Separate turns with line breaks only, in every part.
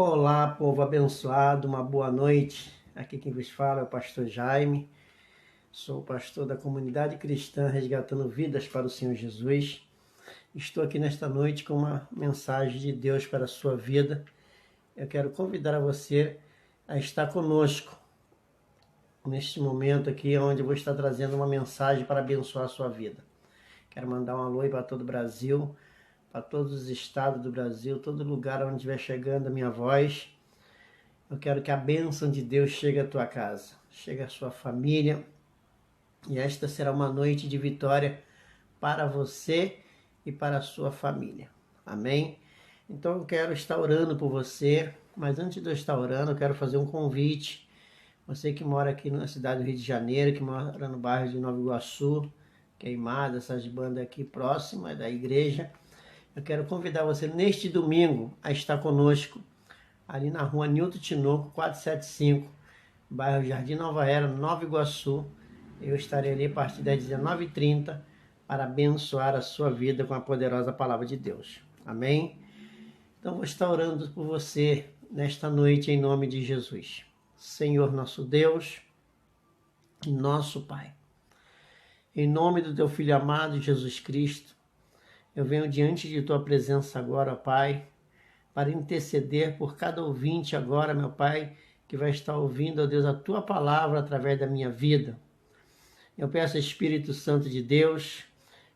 Olá, povo abençoado, uma boa noite. Aqui quem vos fala é o pastor Jaime. Sou pastor da comunidade cristã Resgatando Vidas para o Senhor Jesus. Estou aqui nesta noite com uma mensagem de Deus para a sua vida. Eu quero convidar a você a estar conosco neste momento aqui, onde eu vou estar trazendo uma mensagem para abençoar a sua vida. Quero mandar um alô para todo o Brasil, para todos os estados do Brasil, todo lugar onde estiver chegando a minha voz. Eu quero que a bênção de Deus chegue à tua casa, chegue à sua família. E esta será uma noite de vitória para você e para a sua família. Amém? Então eu quero estar orando por você, mas antes de eu estar orando, eu quero fazer um convite. Você que mora aqui na cidade do Rio de Janeiro, que mora no bairro de Nova Iguaçu, Queimada, essas bandas aqui próximas da igreja, eu quero convidar você neste domingo a estar conosco ali na rua Nilton Tinoco, 475, bairro Jardim Nova Era, Nova Iguaçu. Eu estarei ali a partir das 19h30 para abençoar a sua vida com a poderosa palavra de Deus. Amém? Então vou estar orando por você nesta noite em nome de Jesus. Senhor nosso Deus e nosso Pai, em nome do teu Filho amado Jesus Cristo, eu venho diante de tua presença agora, Pai, para interceder por cada ouvinte agora, meu Pai, que vai estar ouvindo, ó Deus, a tua palavra através da minha vida. Eu peço, Espírito Santo de Deus,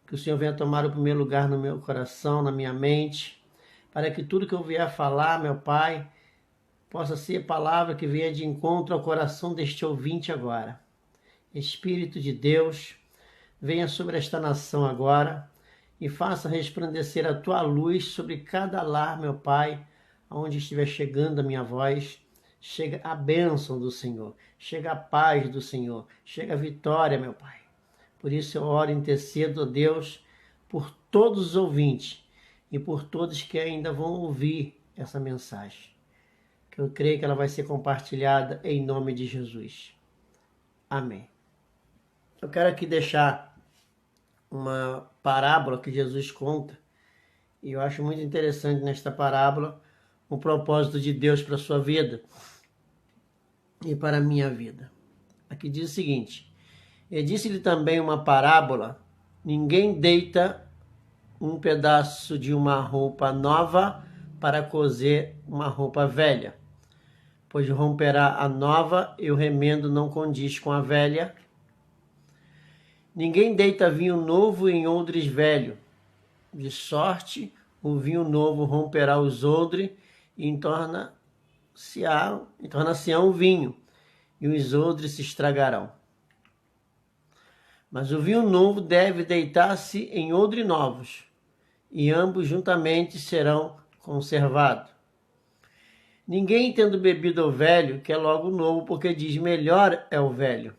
que o Senhor venha tomar o primeiro lugar no meu coração, na minha mente, para que tudo que eu vier falar, meu Pai, possa ser palavra que venha de encontro ao coração deste ouvinte agora. Espírito de Deus, venha sobre esta nação agora e faça resplandecer a tua luz sobre cada lar, meu Pai, aonde estiver chegando a minha voz. Chega a bênção do Senhor, chega a paz do Senhor, chega a vitória, meu Pai. Por isso eu oro e intercedo, ó Deus, por todos os ouvintes e por todos que ainda vão ouvir essa mensagem, que eu creio que ela vai ser compartilhada em nome de Jesus. Amém. Eu quero aqui deixar uma parábola que Jesus conta, e eu acho muito interessante nesta parábola o propósito de Deus para a sua vida e para a minha vida. Aqui diz o seguinte: eu disse-lhe também uma parábola: ninguém deita um pedaço de uma roupa nova para coser uma roupa velha, pois romperá a nova e o remendo não condiz com a velha. Ninguém deita vinho novo em odres velho, de sorte o vinho novo romperá os odres e torna-se-á um vinho, e os odres se estragarão. Mas o vinho novo deve deitar-se em odres novos, e ambos juntamente serão conservados. Ninguém, tendo bebido o velho, quer logo o novo, porque diz: melhor é o velho.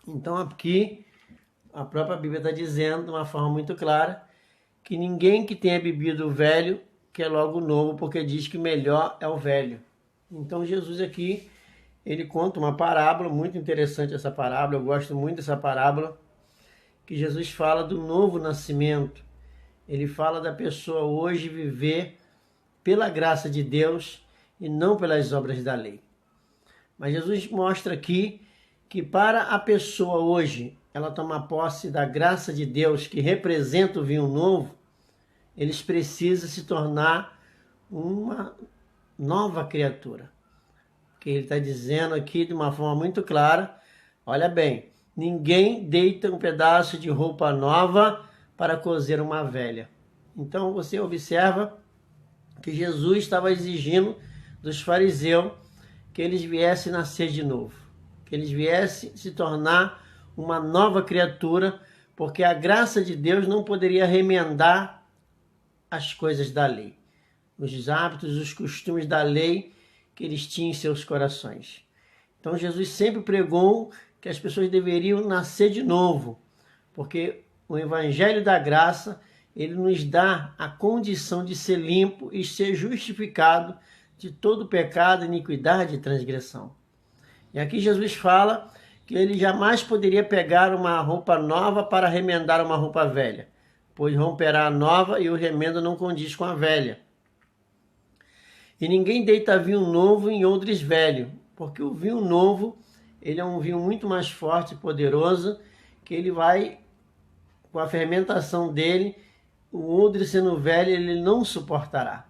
Então aqui a própria Bíblia está dizendo de uma forma muito clara que ninguém que tenha bebido o velho quer logo o novo, porque diz que melhor é o velho. Então Jesus aqui, ele conta uma parábola, muito interessante essa parábola, eu gosto muito dessa parábola, que Jesus fala do novo nascimento. Ele fala da pessoa hoje viver pela graça de Deus e não pelas obras da lei. Mas Jesus mostra aqui que para a pessoa hoje, ela tomar posse da graça de Deus, que representa o vinho novo, eles precisam se tornar uma nova criatura. Que ele está dizendo aqui de uma forma muito clara: olha bem, ninguém deita um pedaço de roupa nova para coser uma velha. Então você observa que Jesus estava exigindo dos fariseus que eles viessem nascer de novo, que eles viessem se tornar uma nova criatura, porque a graça de Deus não poderia remendar as coisas da lei, os hábitos, os costumes da lei que eles tinham em seus corações. Então Jesus sempre pregou que as pessoas deveriam nascer de novo, porque o Evangelho da Graça, ele nos dá a condição de ser limpo e ser justificado de todo pecado, iniquidade e transgressão. E aqui Jesus fala que ele jamais poderia pegar uma roupa nova para remendar uma roupa velha, pois romperá a nova e o remendo não condiz com a velha. E ninguém deita vinho novo em odres velho, porque o vinho novo, ele é um vinho muito mais forte e poderoso, que ele vai, com a fermentação dele, o odre sendo velho, ele não suportará.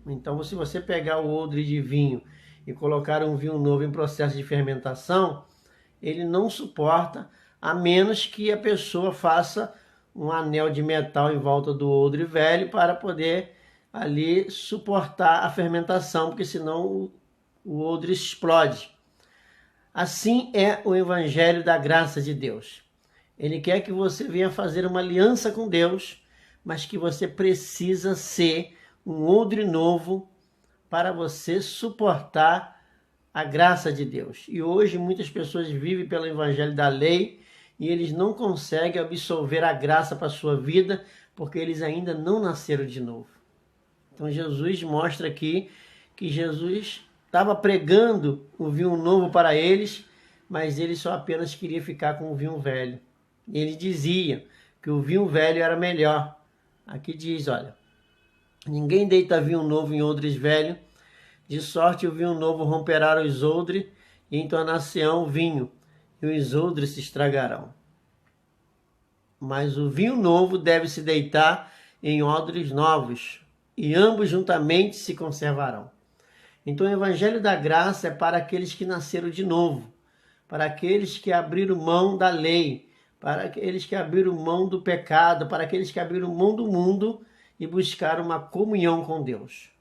Então, se você pegar o odre de vinho e colocar um vinho novo em processo de fermentação, ele não suporta, a menos que a pessoa faça um anel de metal em volta do odre velho para poder ali suportar a fermentação, porque senão o odre explode. Assim é o Evangelho da graça de Deus. Ele quer que você venha fazer uma aliança com Deus, mas que você precisa ser um odre novo para você suportar a graça de Deus. E hoje muitas pessoas vivem pelo Evangelho da lei e eles não conseguem absorver a graça para a sua vida porque eles ainda não nasceram de novo. Então Jesus mostra aqui que Jesus estava pregando o vinho novo para eles, mas eles só apenas queriam ficar com o vinho velho. E ele dizia que o vinho velho era melhor. Aqui diz, olha, ninguém deita vinho novo em odres velho, de sorte o vinho novo romperá os odres, e entornar-se-ão o vinho, e os odres se estragarão. Mas o vinho novo deve se deitar em odres novos, e ambos juntamente se conservarão. Então o Evangelho da Graça é para aqueles que nasceram de novo, para aqueles que abriram mão da lei, para aqueles que abriram mão do pecado, para aqueles que abriram mão do mundo e buscaram uma comunhão com Deus.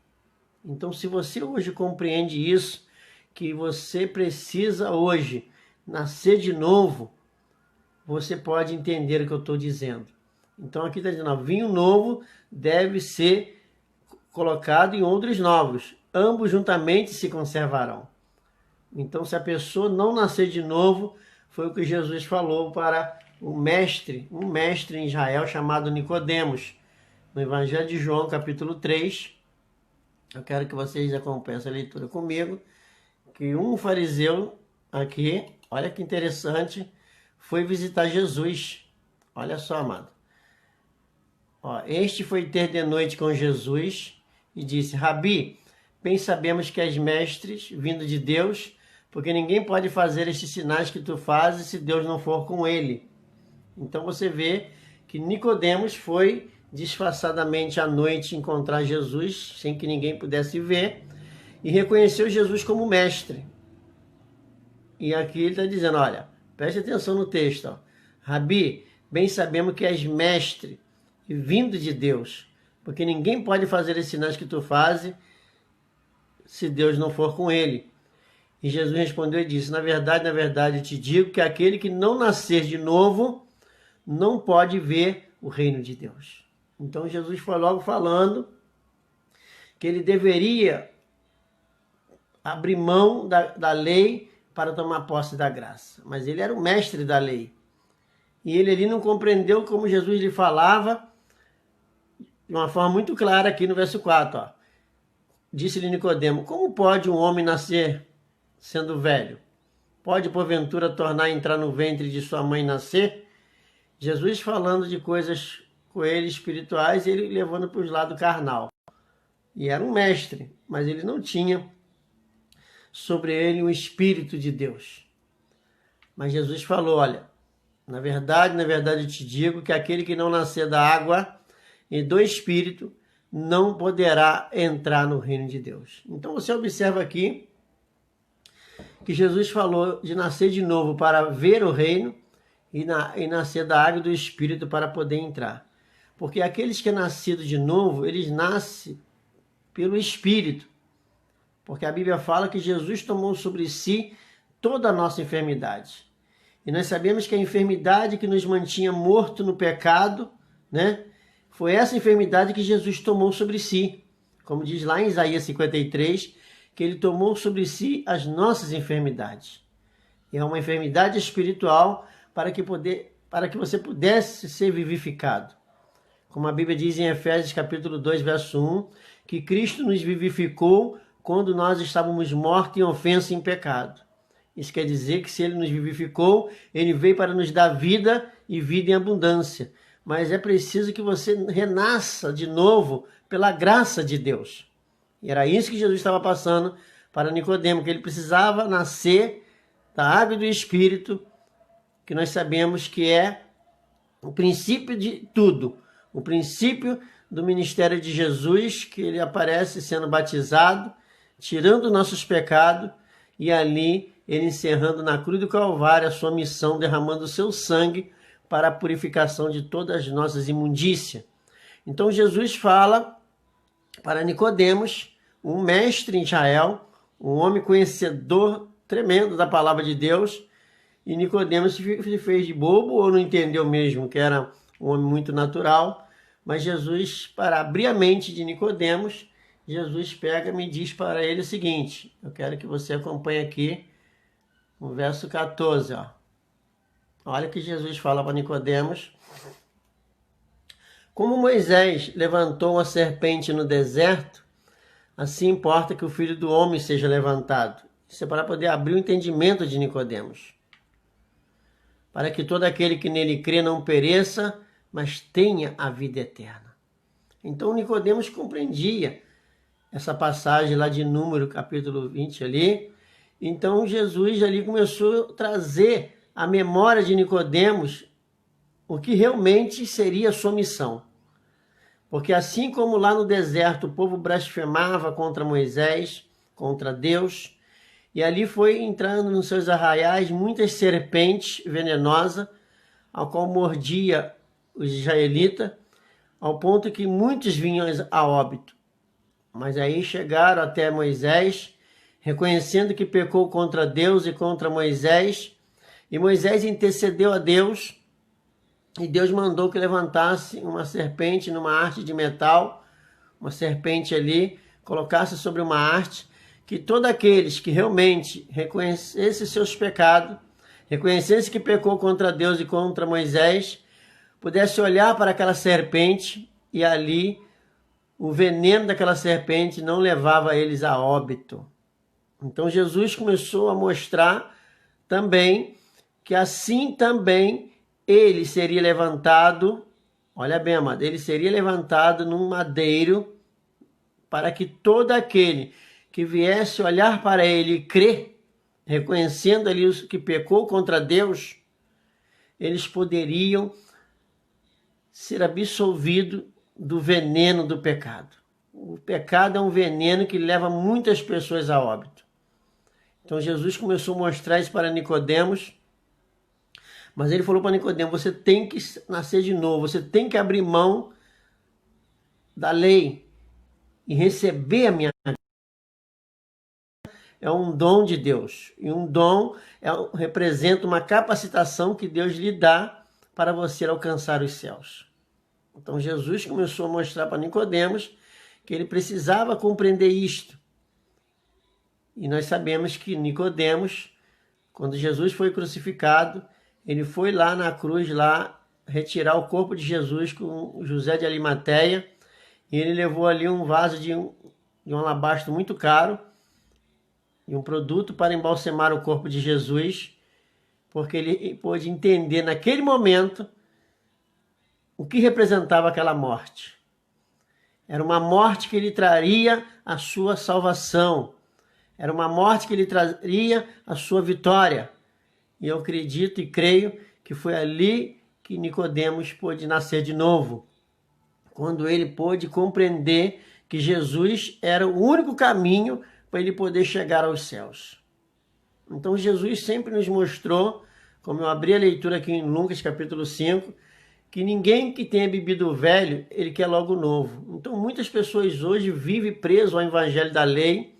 Então, se você hoje compreende isso, que você precisa hoje nascer de novo, você pode entender o que eu estou dizendo. Então, aqui está dizendo, vinho novo deve ser colocado em odres novos, ambos juntamente se conservarão. Então, se a pessoa não nascer de novo, foi o que Jesus falou para um mestre em Israel chamado Nicodemos, no Evangelho de João, capítulo 3. Eu quero que vocês acompanhem essa leitura comigo, que um fariseu aqui, olha que interessante, foi visitar Jesus. Olha só, amado. Este foi ter de noite com Jesus e disse, Rabi, bem sabemos que és mestres, vindo de Deus, porque ninguém pode fazer estes sinais que tu fazes se Deus não for com ele. Então você vê que Nicodemos foi disfarçadamente à noite encontrar Jesus, sem que ninguém pudesse ver, e reconheceu Jesus como mestre. E aqui ele está dizendo, olha, preste atenção no texto. Rabi, bem sabemos que és mestre e vindo de Deus, porque ninguém pode fazer esses sinais que tu fazes se Deus não for com ele. E Jesus respondeu e disse, na verdade, eu te digo que aquele que não nascer de novo não pode ver o reino de Deus. Então Jesus foi logo falando que ele deveria abrir mão da lei para tomar posse da graça. Mas ele era o mestre da lei. E ele ali não compreendeu como Jesus lhe falava de uma forma muito clara aqui no verso 4. Disse-lhe Nicodemo, como pode um homem nascer sendo velho? Pode, porventura, tornar a entrar no ventre de sua mãe e nascer? Jesus falando de coisas com ele espirituais e ele levando para o lado carnal. E era um mestre, mas ele não tinha sobre ele o Espírito de Deus. Mas Jesus falou, olha, na verdade eu te digo que aquele que não nascer da água e do Espírito não poderá entrar no reino de Deus. Então você observa aqui que Jesus falou de nascer de novo para ver o reino e nascer da água e do Espírito para poder entrar. Porque aqueles que é nascido de novo, eles nascem pelo Espírito. Porque a Bíblia fala que Jesus tomou sobre si toda a nossa enfermidade. E nós sabemos que a enfermidade que nos mantinha morto no pecado, né? Foi essa enfermidade que Jesus tomou sobre si. Como diz lá em Isaías 53, que ele tomou sobre si as nossas enfermidades. E é uma enfermidade espiritual para que você pudesse ser vivificado. Como a Bíblia diz em Efésios capítulo 2, verso 1, que Cristo nos vivificou quando nós estávamos mortos em ofensa e em pecado. Isso quer dizer que se ele nos vivificou, ele veio para nos dar vida e vida em abundância. Mas é preciso que você renasça de novo pela graça de Deus. E era isso que Jesus estava passando para Nicodemo, que ele precisava nascer da água e do Espírito, que nós sabemos que é o princípio de tudo, o princípio do ministério de Jesus, que ele aparece sendo batizado, tirando nossos pecados, e ali ele encerrando na cruz do Calvário a sua missão, derramando o seu sangue para a purificação de todas as nossas imundícias. Então Jesus fala para Nicodemos, um mestre em Israel, um homem conhecedor tremendo da palavra de Deus, e Nicodemos se fez de bobo ou não entendeu mesmo que era um homem muito natural, mas Jesus, para abrir a mente de Nicodemos, Jesus pega e me diz para ele o seguinte, eu quero que você acompanhe aqui no verso 14, ó. Olha o que Jesus fala para Nicodemos. Como Moisés levantou uma serpente no deserto, assim importa que o Filho do Homem seja levantado. Isso é para poder abrir o entendimento de Nicodemos. Para que todo aquele que nele crê não pereça, mas tenha a vida eterna. Então Nicodemos compreendia essa passagem lá de Número, capítulo 20 ali. Então Jesus ali começou a trazer à memória de Nicodemos o que realmente seria a sua missão. Porque assim como lá no deserto o povo blasfemava contra Moisés, contra Deus, e ali foi entrando nos seus arraiais muitas serpentes venenosas, ao qual mordia os israelitas, ao ponto que muitos vinham a óbito. Mas aí chegaram até Moisés, reconhecendo que pecou contra Deus e contra Moisés, e Moisés intercedeu a Deus, e Deus mandou que levantasse uma serpente numa haste de metal, uma serpente ali, colocasse sobre uma haste, que todos aqueles que realmente reconhecessem seus pecados, reconhecessem que pecou contra Deus e contra Moisés, pudesse olhar para aquela serpente e ali o veneno daquela serpente não levava eles a óbito. Então Jesus começou a mostrar também que assim também ele seria levantado, olha bem, amado, ele seria levantado num madeiro para que todo aquele que viesse olhar para ele e crer, reconhecendo ali o que pecou contra Deus, eles poderiam ser absolvidos do veneno do pecado. O pecado é um veneno que leva muitas pessoas a óbito. Então Jesus começou a mostrar isso para Nicodemos, mas ele falou para Nicodemos, você tem que nascer de novo, você tem que abrir mão da lei e receber a minha. É um dom de Deus. E um dom representa uma capacitação que Deus lhe dá para você alcançar os céus. Então Jesus começou a mostrar para Nicodemos que ele precisava compreender isto. E nós sabemos que Nicodemos, quando Jesus foi crucificado, ele foi lá na cruz, lá retirar o corpo de Jesus com José de Arimateia, e ele levou ali um vaso de um alabastro muito caro, e um produto para embalsamar o corpo de Jesus, porque ele pôde entender naquele momento o que representava aquela morte. Era uma morte que lhe traria a sua salvação. Era uma morte que lhe traria a sua vitória. E eu acredito e creio que foi ali que Nicodemos pôde nascer de novo. Quando ele pôde compreender que Jesus era o único caminho para ele poder chegar aos céus. Então Jesus sempre nos mostrou, como eu abri a leitura aqui em Lucas capítulo 5, que ninguém que tenha bebido o velho, ele quer logo o novo. Então muitas pessoas hoje vivem presos ao evangelho da lei,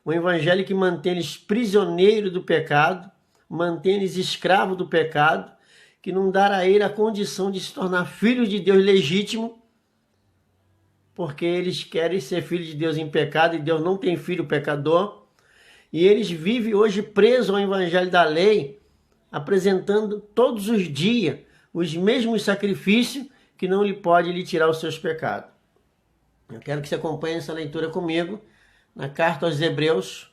o evangelho que mantém eles prisioneiros do pecado, mantém eles escravos do pecado, que não dá a ele a condição de se tornar filho de Deus legítimo, porque eles querem ser filhos de Deus em pecado, e Deus não tem filho pecador, e eles vivem hoje presos ao evangelho da lei, apresentando todos os dias os mesmos sacrifícios que não lhe pode lhe tirar os seus pecados. Eu quero que você acompanhe essa leitura comigo, na carta aos Hebreus,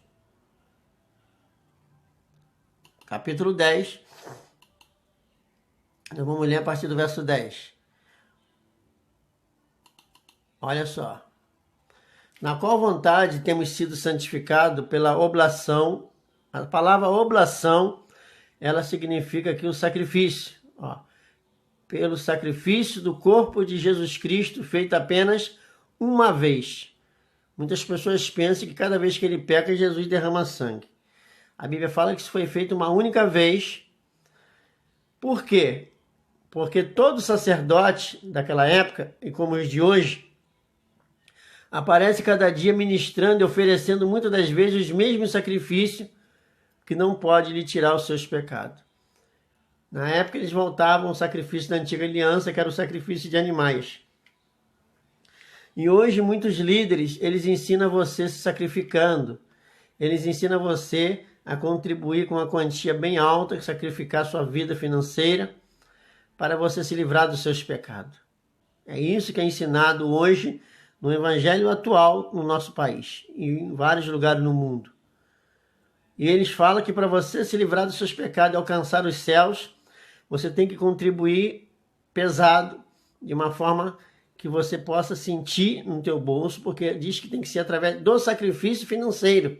capítulo 10, então vamos ler a partir do verso 10. Olha só. na qual vontade temos sido santificados pela oblação. A palavra oblação, ela significa aqui o sacrifício. Pelo sacrifício do corpo de Jesus Cristo, feito apenas uma vez. Muitas pessoas pensam que cada vez que ele peca, Jesus derrama sangue. A Bíblia fala que isso foi feito uma única vez. Por quê? Porque todo sacerdote daquela época, e como os de hoje, aparece cada dia ministrando e oferecendo muitas das vezes os mesmos sacrifícios que não pode lhe tirar os seus pecados. Na época eles voltavam ao sacrifício da antiga aliança, que era o sacrifício de animais. E hoje muitos líderes, eles ensinam você se sacrificando. Eles ensinam você a contribuir com uma quantia bem alta, sacrificar sua vida financeira para você se livrar dos seus pecados. É isso que é ensinado hoje no evangelho atual no nosso país e em vários lugares no mundo. E eles falam que para você se livrar dos seus pecados e alcançar os céus, você tem que contribuir pesado, de uma forma que você possa sentir no teu bolso, porque diz que tem que ser através do sacrifício financeiro,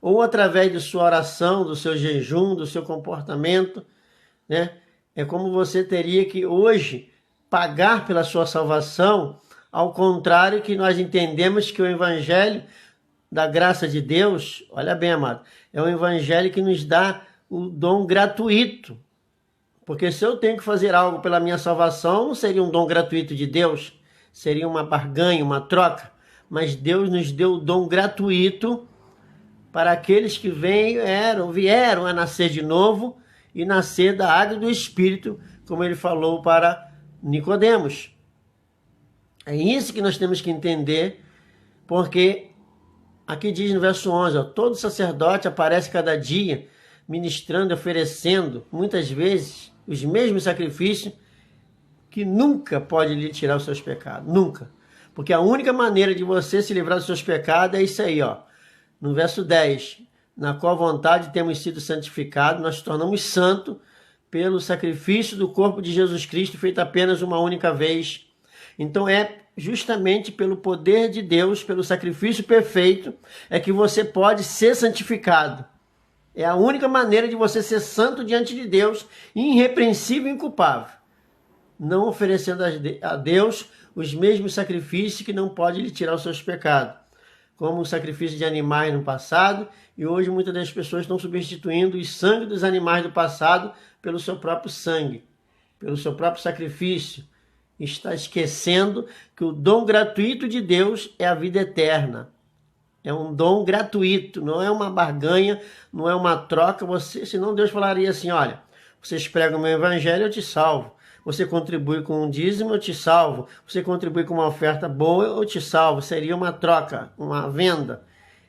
ou através de sua oração, do seu jejum, do seu comportamento, né? É como você teria que hoje pagar pela sua salvação, ao contrário que nós entendemos que o evangelho da graça de Deus, olha bem, amado, é um evangelho que nos dá o dom gratuito. Porque se eu tenho que fazer algo pela minha salvação, não seria um dom gratuito de Deus, seria uma barganha, uma troca. Mas Deus nos deu o dom gratuito para aqueles que vieram a nascer de novo e nascer da água e do Espírito, como ele falou para Nicodemos. É isso que nós temos que entender, porque aqui diz no verso 11, todo sacerdote aparece cada dia ministrando e oferecendo, muitas vezes, os mesmos sacrifícios que nunca pode lhe tirar os seus pecados, nunca. Porque a única maneira de você se livrar dos seus pecados é isso aí, no verso 10, na qual vontade temos sido santificados, nós tornamos santos pelo sacrifício do corpo de Jesus Cristo, feito apenas uma única vez. Então é justamente pelo poder de Deus, pelo sacrifício perfeito, é que você pode ser santificado. É a única maneira de você ser santo diante de Deus, irrepreensível e inculpável. Não oferecendo a Deus os mesmos sacrifícios que não pode lhe tirar os seus pecados. Como o sacrifício de animais no passado, e hoje muitas das pessoas estão substituindo o sangue dos animais do passado pelo seu próprio sangue, pelo seu próprio sacrifício. Está esquecendo que o dom gratuito de Deus é a vida eterna. É um dom gratuito, não é uma barganha, não é uma troca. Senão Deus falaria assim, olha, vocês pregam o meu evangelho, eu te salvo. Você contribui com um dízimo, eu te salvo. Você contribui com uma oferta boa, eu te salvo. Seria uma troca, uma venda.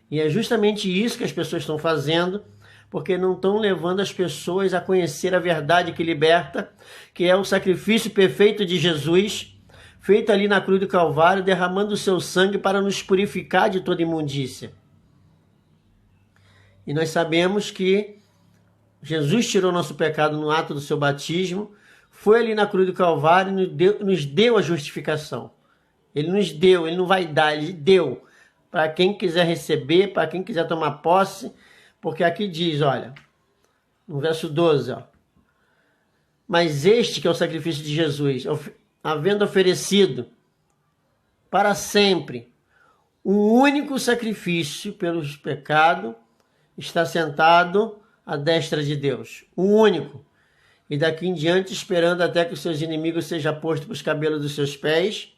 E é justamente isso que as pessoas estão fazendo, porque não estão levando as pessoas a conhecer a verdade que liberta, que é o sacrifício perfeito de Jesus, feito ali na cruz do Calvário, derramando o seu sangue para nos purificar de toda imundícia. E nós sabemos que Jesus tirou nosso pecado no ato do seu batismo, foi ali na cruz do Calvário e nos deu a justificação. Ele nos deu, ele não vai dar, ele deu. Para quem quiser receber, para quem quiser tomar posse, porque aqui diz, olha, no verso 12, mas este que é o sacrifício de Jesus, havendo oferecido para sempre um único sacrifício pelos pecados, está sentado à destra de Deus. Um único. E daqui em diante esperando até que os seus inimigos sejam postos para os cabelos dos seus pés.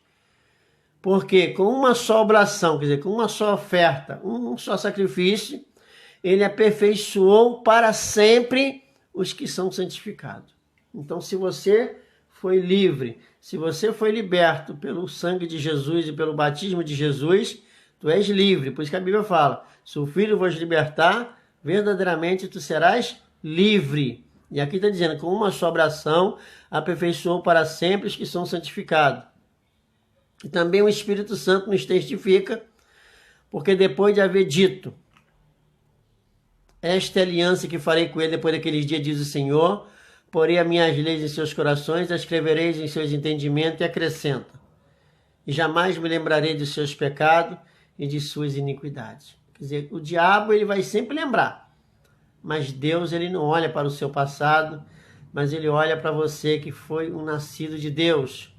Porque com uma só oblação, quer dizer, com uma só oferta, um só sacrifício, ele aperfeiçoou para sempre os que são santificados. Então, se você foi livre, se você foi liberto pelo sangue de Jesus e pelo batismo de Jesus, tu és livre. Por isso que a Bíblia fala, se o Filho vos libertar, verdadeiramente tu serás livre. E aqui está dizendo, com uma só oração, aperfeiçoou para sempre os que são santificados. E também o Espírito Santo nos testifica, porque depois de haver dito, esta é a aliança que farei com ele depois daqueles dias, diz o Senhor, porei as minhas leis em seus corações, as escrevereis em seus entendimentos, e acrescenta, e jamais me lembrarei dos seus pecados, e de suas iniquidades. Quer dizer, o diabo ele vai sempre lembrar, mas Deus ele não olha para o seu passado, mas ele olha para você que foi um nascido de Deus.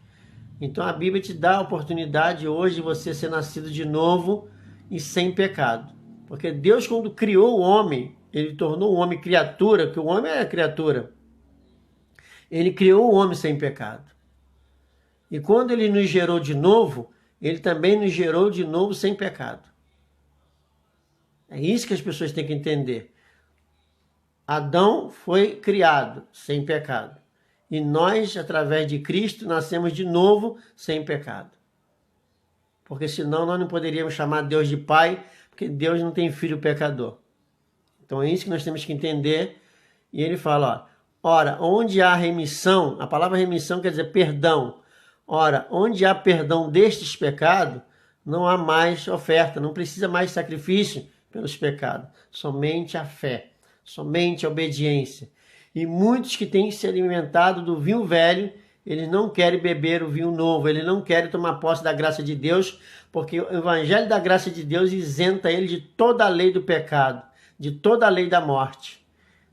Então a Bíblia te dá a oportunidade hoje de você ser nascido de novo e sem pecado. Porque Deus, quando criou o homem, ele tornou o homem criatura, que o homem é criatura. Ele criou o homem sem pecado. E quando ele nos gerou de novo, ele também nos gerou de novo sem pecado. É isso que as pessoas têm que entender. Adão foi criado sem pecado. E nós, através de Cristo, nascemos de novo sem pecado. Porque senão nós não poderíamos chamar Deus de Pai, porque Deus não tem filho pecador. Então é isso que nós temos que entender. E ele fala, ora, onde há remissão, a palavra remissão quer dizer perdão. Ora, onde há perdão destes pecados, não há mais oferta, não precisa mais sacrifício pelos pecados. Somente a fé, somente a obediência. E muitos que têm se alimentado do vinho velho, eles não querem beber o vinho novo, eles não querem tomar posse da graça de Deus, porque o evangelho da graça de Deus isenta ele de toda a lei do pecado, de toda a lei da morte.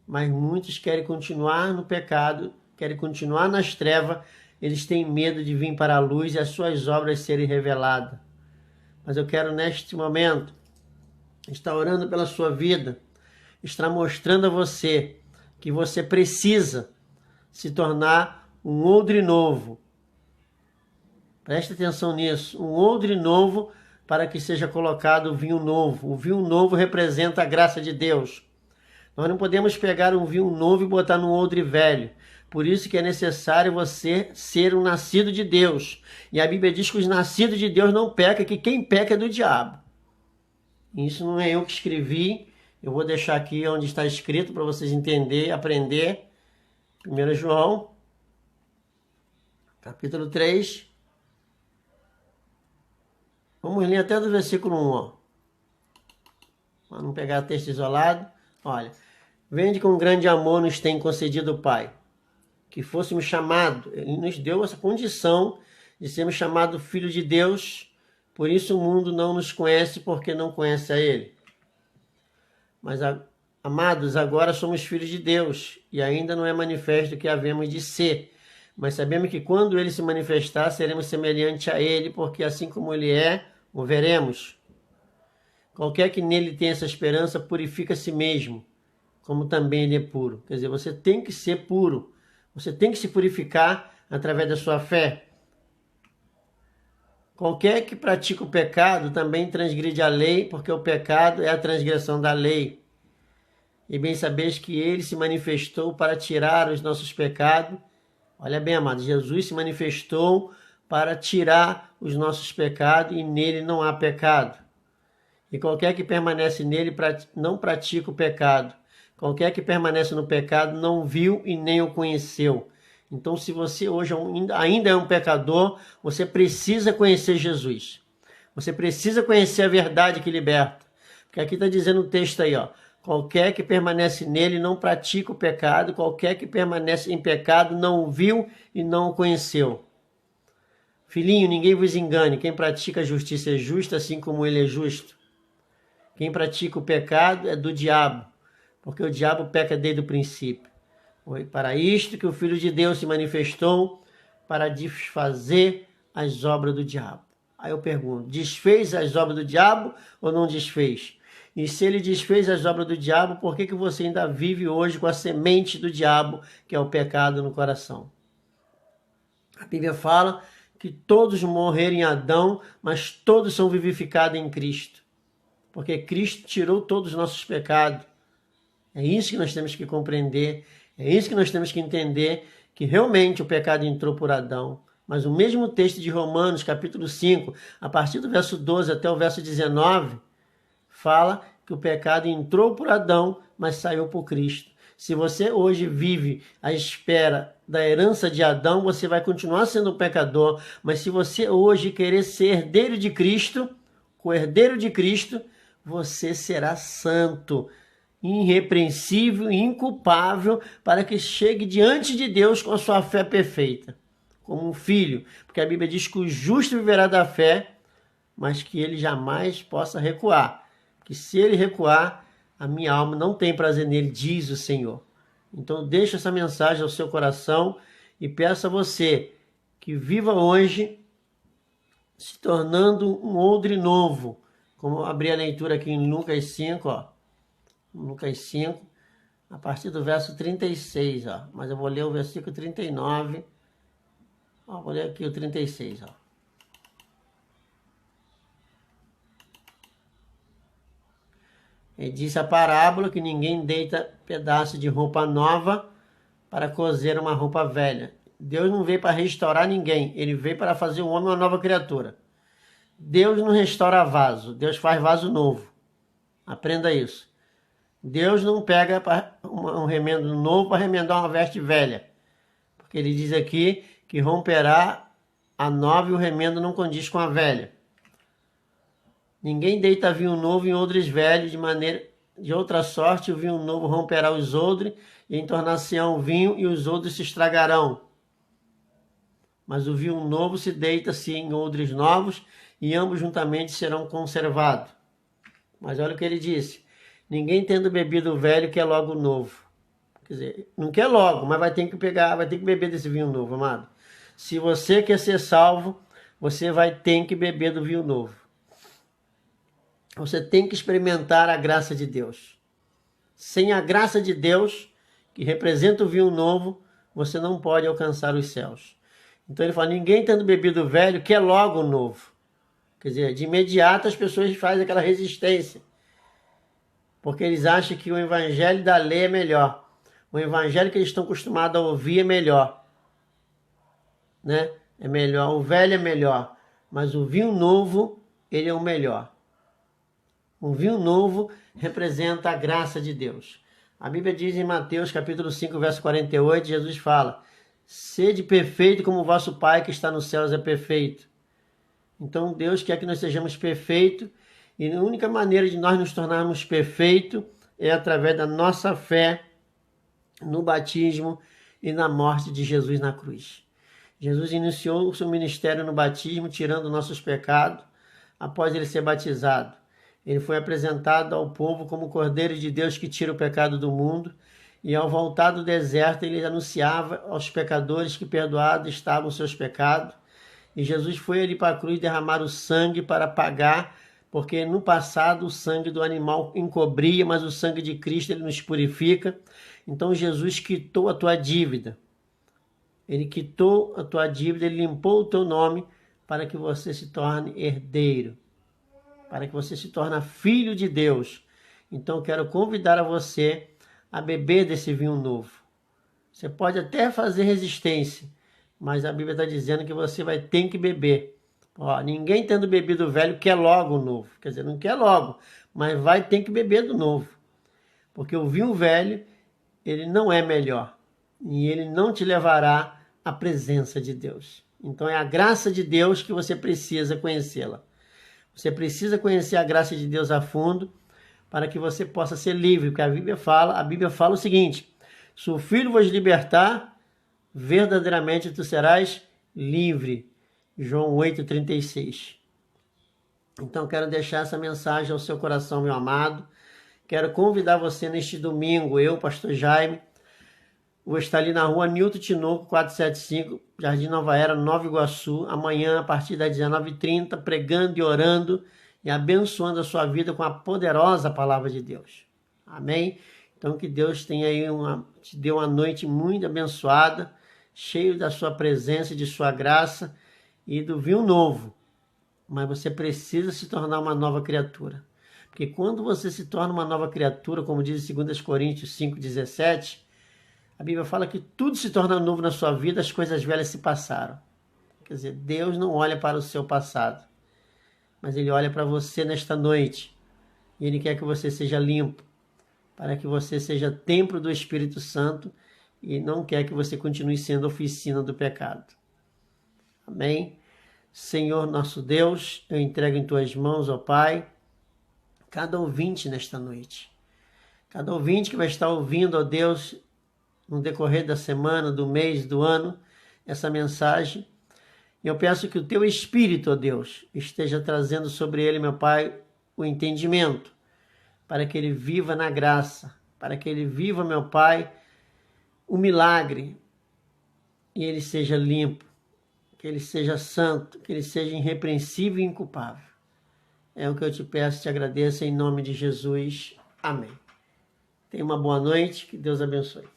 Mas muitos querem continuar no pecado, querem continuar nas trevas, eles têm medo de vir para a luz e as suas obras serem reveladas. Mas eu quero neste momento estar orando pela sua vida, estar mostrando a você que você precisa se tornar um odre novo. Preste atenção nisso, um odre novo para que seja colocado o vinho novo. O vinho novo representa a graça de Deus. Nós não podemos pegar um vinho novo e botar num odre velho. Por isso que é necessário você ser um nascido de Deus. E a Bíblia diz que os nascidos de Deus não pecam, que quem peca é do diabo. Isso não é eu que escrevi. Eu vou deixar aqui onde está escrito para vocês entenderem, aprender. 1 João, capítulo 3. Vamos ler até do versículo 1. Ó. Para não pegar texto isolado. Olha. Vende com grande amor nos tem concedido o Pai, que fôssemos chamados. Ele nos deu essa condição de sermos chamados filho de Deus. Por isso o mundo não nos conhece, porque não conhece a Ele. Mas, amados, agora somos filhos de Deus, e ainda não é manifesto o que havemos de ser. Mas sabemos que quando Ele se manifestar, seremos semelhantes a Ele, porque assim como Ele é, o veremos. Qualquer que nele tenha essa esperança, purifica a si mesmo, como também Ele é puro. Quer dizer, você tem que ser puro. Você tem que se purificar através da sua fé. Qualquer que pratica o pecado também transgride a lei, porque o pecado é a transgressão da lei. E bem sabeis que Ele se manifestou para tirar os nossos pecados. Olha bem, amados, Jesus se manifestou para tirar os nossos pecados e nele não há pecado. E qualquer que permanece nele não pratica o pecado. Qualquer que permanece no pecado não viu e nem o conheceu. Então, se você hoje ainda é um pecador, você precisa conhecer Jesus. Você precisa conhecer a verdade que liberta. Porque aqui está dizendo o texto aí, ó. Qualquer que permanece nele não pratica o pecado. Qualquer que permanece em pecado não o viu e não o conheceu. Filhinho, ninguém vos engane. Quem pratica a justiça é justo, assim como ele é justo. Quem pratica o pecado é do diabo, porque o diabo peca desde o princípio. Foi para isto que o Filho de Deus se manifestou, para desfazer as obras do diabo. Aí eu pergunto, desfez as obras do diabo ou não desfez? E se ele desfez as obras do diabo, por que você ainda vive hoje com a semente do diabo, que é o pecado no coração? A Bíblia fala que todos morreram em Adão, mas todos são vivificados em Cristo. Porque Cristo tirou todos os nossos pecados. É isso que nós temos que compreender. É isso que nós temos que entender, que realmente o pecado entrou por Adão. Mas o mesmo texto de Romanos, capítulo 5, a partir do verso 12 até o verso 19, fala que o pecado entrou por Adão, mas saiu por Cristo. Se você hoje vive à espera da herança de Adão, você vai continuar sendo um pecador. Mas se você hoje querer ser herdeiro de Cristo, co-herdeiro de Cristo, você será santo, irrepreensível e inculpável, para que chegue diante de Deus com a sua fé perfeita, como um filho. Porque a Bíblia diz que o justo viverá da fé, mas que ele jamais possa recuar. Que se ele recuar, a minha alma não tem prazer nele, diz o Senhor. Então deixa essa mensagem ao seu coração e peço a você que viva hoje se tornando um odre novo. Como eu abri a leitura aqui em Lucas 5, ó. Lucas 5, a partir do verso 36, ó. Mas eu vou ler o versículo 39. Ó, vou ler aqui o 36, ó. Ele disse a parábola que ninguém deita pedaço de roupa nova para coser uma roupa velha. Deus não veio para restaurar ninguém, ele veio para fazer o homem uma nova criatura. Deus não restaura vaso, Deus faz vaso novo. Aprenda isso. Deus não pega um remendo novo para remendar uma veste velha. Porque ele diz aqui que romperá a nova e o remendo não condiz com a velha. Ninguém deita vinho novo em odres velhos, de outra sorte o vinho novo romperá os odres, e entornar-se-ão o vinho, e os odres se estragarão. Mas o vinho novo se deita-se em odres novos, e ambos juntamente serão conservados. Mas olha o que ele disse. Ninguém tendo bebido o velho quer logo o novo. Quer dizer, não quer logo, mas vai ter que beber desse vinho novo, amado. Se você quer ser salvo, você vai ter que beber do vinho novo. Você tem que experimentar a graça de Deus. Sem a graça de Deus, que representa o vinho novo, você não pode alcançar os céus. Então ele fala, ninguém tendo bebido o velho quer logo o novo. Quer dizer, de imediato as pessoas fazem aquela resistência. Porque eles acham que o evangelho da lei é melhor. O evangelho que eles estão acostumados a ouvir é melhor. Né? É melhor. O velho é melhor. Mas o vinho novo, ele é o melhor. O vinho novo representa a graça de Deus. A Bíblia diz em Mateus capítulo 5, verso 48, Jesus fala, sede perfeito como o vosso Pai que está nos céus é perfeito. Então Deus quer que nós sejamos perfeitos e a única maneira de nós nos tornarmos perfeitos é através da nossa fé no batismo e na morte de Jesus na cruz. Jesus iniciou o seu ministério no batismo, tirando nossos pecados, após ele ser batizado. Ele foi apresentado ao povo como o Cordeiro de Deus que tira o pecado do mundo. E ao voltar do deserto, ele anunciava aos pecadores que perdoados estavam os seus pecados. E Jesus foi ali para a cruz derramar o sangue para pagar, porque no passado o sangue do animal encobria, mas o sangue de Cristo ele nos purifica. Então Jesus quitou a tua dívida. Ele quitou a tua dívida, ele limpou o teu nome para que você se torne herdeiro. Para que você se torne filho de Deus. Então quero convidar a você a beber desse vinho novo. Você pode até fazer resistência, mas a Bíblia está dizendo que você vai ter que beber. Ó, ninguém tendo bebido o velho quer logo o novo. Quer dizer, não quer logo, mas vai ter que beber do novo. Porque o vinho velho, ele não é melhor. E ele não te levará à presença de Deus. Então é a graça de Deus que você precisa conhecê-la. Você precisa conhecer a graça de Deus a fundo para que você possa ser livre. Porque a Bíblia fala o seguinte, se o Filho vos libertar, verdadeiramente tu serás livre. João 8,36. Então quero deixar essa mensagem ao seu coração, meu amado. Quero convidar você neste domingo, eu, pastor Jaime, vou estar ali na rua Nilton Tinoco, 475, Jardim Nova Era, Nova Iguaçu, amanhã a partir das 19h30, pregando e orando e abençoando a sua vida com a poderosa palavra de Deus. Amém? Então que Deus tenha aí te dê uma noite muito abençoada, cheio da sua presença e de sua graça e do vinho novo. Mas você precisa se tornar uma nova criatura. Porque quando você se torna uma nova criatura, como diz em 2 Coríntios 5,17, a Bíblia fala que tudo se torna novo na sua vida, as coisas velhas se passaram. Quer dizer, Deus não olha para o seu passado, mas Ele olha para você nesta noite. E Ele quer que você seja limpo, para que você seja templo do Espírito Santo e não quer que você continue sendo oficina do pecado. Amém? Senhor nosso Deus, eu entrego em Tuas mãos, ó Pai, cada ouvinte nesta noite. Cada ouvinte que vai estar ouvindo, ó Deus, no decorrer da semana, do mês, do ano, essa mensagem. E eu peço que o teu Espírito, ó Deus, esteja trazendo sobre ele, meu Pai, o entendimento, para que ele viva na graça, para que ele viva, meu Pai, o milagre, e ele seja limpo, que ele seja santo, que ele seja irrepreensível e inculpável. É o que eu te peço e te agradeço em nome de Jesus. Amém. Tenha uma boa noite, que Deus abençoe.